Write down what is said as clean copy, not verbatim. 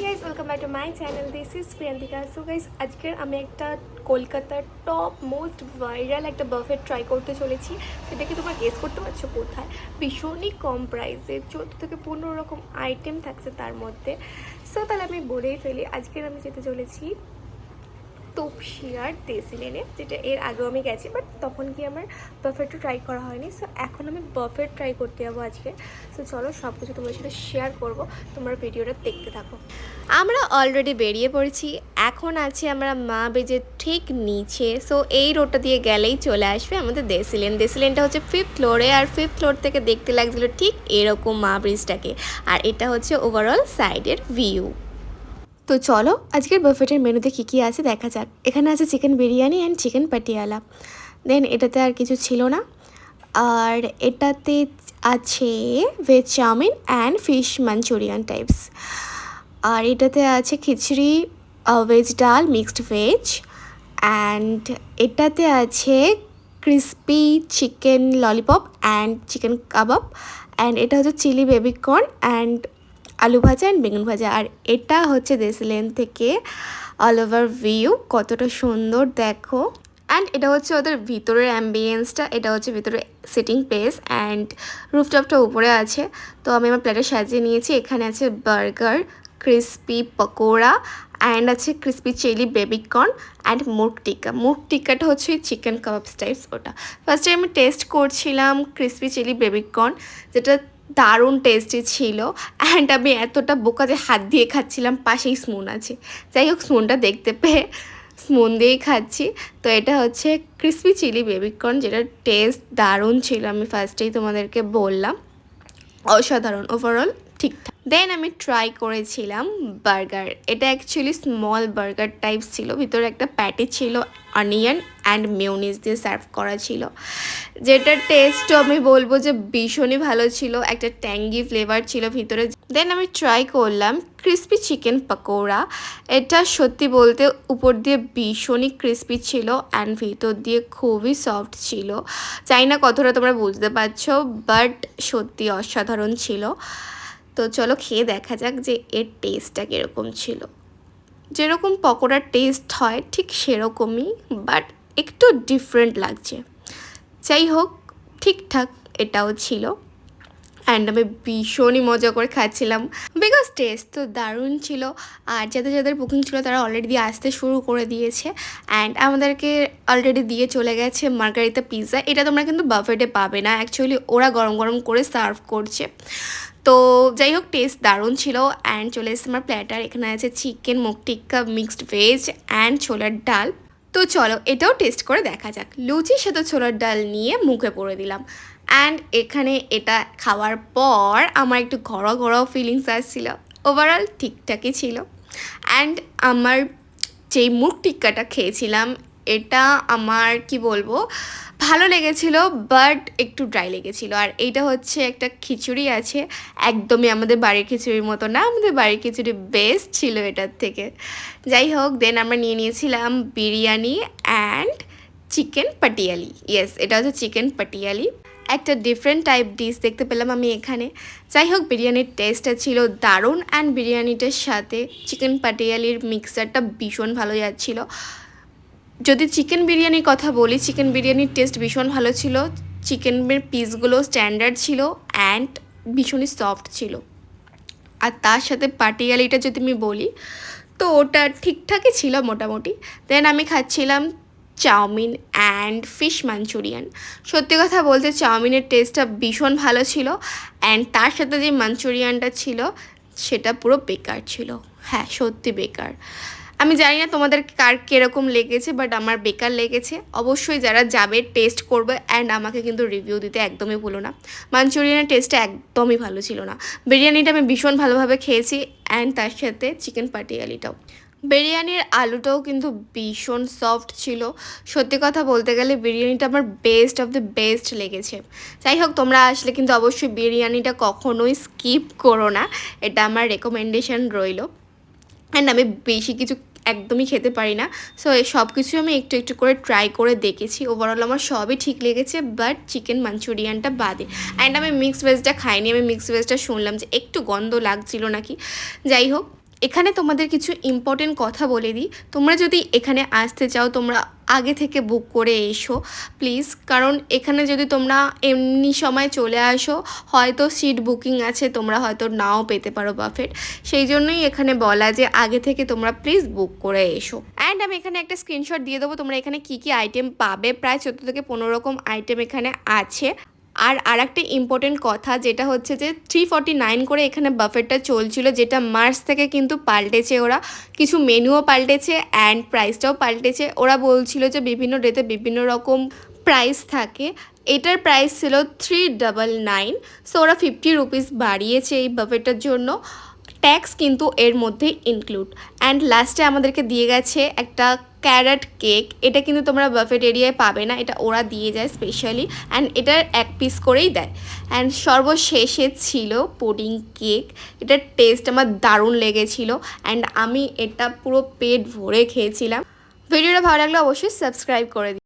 Guys, welcome back to my channel. This is Priyantika. So guys, আজকের আমি একটা কলকাতার টপ মোস্ট ভাইরাল একটা বাফেট ট্রাই করতে চলেছি। সেটাকে তোমরা গেস করতে পারছো কোথায়? ভীষণই কম প্রাইসে 14 থেকে 15 রকম আইটেম থাকছে তার মধ্যে। সো তাহলে আমি বলেই ফেলি, আজকের আমি যেতে চলেছি তপসিয়ার দেশি লেনে, যেটা এর আগেও আমি গেছি, বাট তখন কি আমার বাফেটটা ট্রাই করা হয়নি। সো এখন আমি বাফেট ট্রাই করতে যাবো আজকে। সো চলো, সব কিছু তোমার সাথে শেয়ার করবো, তোমরা ভিডিওটা দেখতে থাকো। আমরা অলরেডি বেরিয়ে পড়েছি, এখন আছি আমরা মা বেজের ঠিক নিচে। সো এই রোডটা দিয়ে গেলেই চলে আসবে আমাদের দেশি লেন। দেশি লেনটা হচ্ছে 5th ফ্লোরে, আর 5th ফ্লোর থেকে দেখতে লাগছিলো ঠিক এরকম মা ব্রিজটাকে। আর এটা হচ্ছে ওভারঅল সাইডের ভিউ। তো চলো আজকের বাফেটের মেনুতে কী কী আছে দেখা যাক। এখানে আছে chicken biryani and chicken Patiala. Then এটাতে আর কিছু ছিল না। আর এটাতে আছে veg chowmein and fish manchurian types. আর এটাতে আছে খিচড়ি, ভেজ ডাল, মিক্সড ভেজ। অ্যান্ড এটাতে আছে crispy chicken lollipop and chicken kebab. And এটা হচ্ছে চিলি বেবিকর্ন অ্যান্ড আলু ভাজা অ্যান্ড বেগুন ভাজা। আর এটা হচ্ছে দেশি লেন থেকে অল ওভার ভিউ, কতটা সুন্দর দেখো। অ্যান্ড এটা হচ্ছে ওদের ভিতরের অ্যাম্বিয়েন্সটা, এটা হচ্ছে ভিতরে সিটিং প্লেস অ্যান্ড রুফটপটা উপরে আছে। তো আমি আমার প্লেটে সাজিয়ে নিয়েছি। এখানে আছে বার্গার, ক্রিসপি পকোড়া অ্যান্ড আছে crispy chilli baby corn and murgh tikka. মুরগ টিক্কাটা হচ্ছে চিকেন কাবাবস টাইপস ওটা। ফার্স্টে আমি টেস্ট করছিলাম ক্রিসপি চিলি বেবিকর্ন, যেটা দারুণ টেস্টি ছিল। অ্যান্ড আমি এতটা বোকা যে হাত দিয়ে খাচ্ছিলাম, পাশেই স্পুন আছে। যাই হোক, স্পুনটা দেখতে পেয়ে স্পুন দিয়েই খাচ্ছি। তো এটা হচ্ছে ক্রিসপি চিলি বেবিকর্ন, যেটা টেস্ট দারুণ ছিল। আমি ফার্স্টেই তোমাদেরকে বললাম, অসাধারণ, ওভারঅল ঠিকঠাক। দেন আমি ট্রাই করেছিলাম বার্গার। এটা অ্যাকচুয়ালি স্মল বার্গার টাইপস ছিল, ভিতরে একটা প্যাটি ছিল, অনিয়ন অ্যান্ড মিউনিস দিয়ে সার্ভ করা ছিল, যেটার টেস্টও আমি বলবো যে ভীষণই ভালো ছিল। একটা ট্যাঙ্গি ফ্লেভার ছিল ভিতরে। দেন আমি ট্রাই করলাম ক্রিসপি চিকেন পকোড়া। এটা সত্যি বলতে উপর দিয়ে ভীষণই ক্রিসপি ছিল অ্যান্ড ভিতর দিয়ে খুবই সফট ছিল। চাই না কতটা তোমরা বুঝতে পারছো, বাট সত্যি অসাধারণ ছিল। তো চলো খেয়ে দেখা যাক যে এর টেস্টটা কীরকম ছিল। যেরকম পকোড়ার টেস্ট হয় ঠিক সেরকমই, বাট একটু ডিফারেন্ট লাগছে। যাই হোক, ঠিকঠাক এটাও ছিল। অ্যান্ড আমি ভীষণই মজা করে খাচ্ছিলাম, বিকজ টেস্ট তো দারুণ ছিল। আর যাদের যাদের বুকিং ছিল তারা অলরেডি আসতে শুরু করে দিয়েছে। অ্যান্ড আমাদেরকে অলরেডি দিয়ে চলে গেছে মার্গারিতা পিৎজা। এটা তোমরা কিন্তু বাফেটে পাবে না, অ্যাকচুয়ালি ওরা গরম গরম করে সার্ভ করছে। তো যাই হোক, টেস্ট দারুণ ছিল। অ্যান্ড চলে এসেছে আমার প্ল্যাটার। এখানে আছে চিকেন, মুগ টিক্কা, মিক্সড ভেজ অ্যান্ড ছোলার ডাল। তো চলো এটাও টেস্ট করে দেখা যাক। লুচির সাথে ছোলার ডাল নিয়ে মুখে পড়ে দিলাম। অ্যান্ড এখানে এটা খাওয়ার পর আমার একটু ঘরোয়া ঘরোয়া ফিলিংস আসছিলো। ওভারঅল ঠিকঠাকই ছিল। অ্যান্ড আমার যেই মুগ টিক্কাটা খেয়েছিলাম, এটা আমার কি বলবো, ভালো লেগেছিলো, বাট একটু ড্রাই লেগেছিলো। আর এইটা হচ্ছে একটা খিচুড়ি আছে, একদমই আমাদের বাড়ির খিচুড়ির মতো না, আমাদের বাড়ির খিচুড়ি বেস্ট ছিল এটার থেকে। যাই হোক, দেন আমরা নিয়ে নিয়েছিলাম biryani and chicken Patiali. Yes, এটা হচ্ছে চিকেন পাটিয়ালি, একটা ডিফারেন্ট টাইপ ডিশ দেখতে পেলাম আমি এখানে। যাই হোক, বিরিয়ানির টেস্টটা ছিল দারুণ। অ্যান্ড বিরিয়ানিটার সাথে চিকেন পাটিয়ালির মিক্সারটা ভীষণ ভালো যাচ্ছিলো। যদি চিকেন বিরিয়ানির কথা বলি, চিকেন বিরিয়ানির টেস্ট ভীষণ ভালো ছিল। চিকেনের পিসগুলো স্ট্যান্ডার্ড ছিল অ্যান্ড ভীষণই সফট ছিল। আর তার সাথে পাটিয়ালিটা যদি আমি বলি, তো ওটা ঠিকঠাকই ছিল মোটামুটি। দেন আমি খাচ্ছিলাম চাউমিন অ্যান্ড ফিশ মাঞ্চুরিয়ান। সত্যি কথা বলতে চাউমিনের টেস্টটা ভীষণ ভালো ছিল। অ্যান্ড তার সাথে যে মাঞ্চুরিয়ানটা ছিল সেটা পুরো বেকার ছিল। হ্যাঁ, সত্যি বেকার। আমি জানি না তোমাদের কার কীরকম লেগেছে, বাট আমার বেকার লেগেছে। অবশ্যই যারা যাবে টেস্ট করবে অ্যান্ড আমাকে কিন্তু রিভিউ দিতে একদমই ভুলো না। মাঞ্চুরিয়ানের টেস্টটা একদমই ভালো ছিল না। বিরিয়ানিটা আমি ভীষণ ভালোভাবে খেয়েছি অ্যান্ড তার সাথে চিকেন পাটিয়ালিটাও। বিরিয়ানির আলুটাও কিন্তু ভীষণ সফট ছিল। সত্যি কথা বলতে গেলে বিরিয়ানিটা আমার বেস্ট অফ দ্য বেস্ট লেগেছে। যাই হোক, তোমরা আসলে কিন্তু অবশ্যই বিরিয়ানিটা কখনোই স্কিপ করো না, এটা আমার রেকমেন্ডেশন রইল। অ্যান্ড আমি বেশি কিছু একদমই খেতে পারি না, সো এই সব কিছু আমি একটু একটু করে ট্রাই করে দেখেছি। ওভারঅল আমার সবই ঠিক লেগেছে, বাট চিকেন মাঞ্চুরিয়ানটা বাদে। অ্যান্ড আমি মিক্সড ভেজটা খাইনি। আমি মিক্সড ভেজটা শুনলাম যে একটু গন্ধ লাগছিল নাকি। যাই হোক, এখানে তোমাদের কিছু ইম্পর্টেন্ট কথা বলে দিই, তোমরা যদি এখানে আসতে চাও তোমরা আগে থেকে বুক করে এসো প্লিজ, কারণ এখানে যদি তোমরা এমনি সময় চলে আসো হয়তো সিট বুকিং আছে, তোমরা হয়তো নাও পেতে পারো বাফেট, সেই জন্যই এখানে বলা যে আগে থেকে তোমরা প্লিজ বুক করে এসো। অ্যান্ড আমি এখানে একটা স্ক্রিনশট দিয়ে দেবো তোমরা এখানে কী কী আইটেম পাবে, প্রায় 14 থেকে 15 রকম আইটেম এখানে আছে। আর একটা ইম্পর্টেন্ট কথা যেটা হচ্ছে যে 349 করে এখানে বাফেটটা চলছিল, যেটা মার্চ থেকে কিন্তু পাল্টেছে, ওরা কিছু মেনুও পাল্টেছে অ্যান্ড প্রাইসটাও পাল্টেছে। ওরা বলছিল যে বিভিন্ন ডেতে বিভিন্ন রকম প্রাইস থাকে, এটার প্রাইস ছিল 399, সো ওরা 50 রুপিস বাড়িয়েছে এই বাফেটটার জন্য, ট্যাক্স কিন্তু এর মধ্যে ইনক্লুড। অ্যান্ড লাস্টে আমাদেরকে দিয়ে গেছে একটা ক্যারট কেক, এটা কিন্তু তোমরা বাফেট এরিয়ায় পাবে না, এটা ওরা দিয়ে যায় স্পেশালি, অ্যান্ড এটার 1 পিস করেই দেয়। অ্যান্ড সর্বশেষে ছিল পুডিং কেক, এটার টেস্ট আমার দারুণ লেগেছিল অ্যান্ড আমি এটা পুরো পেট ভরে খেয়েছিলাম। ভিডিওটা ভালো লাগলে অবশ্যই সাবস্ক্রাইব করে দিই।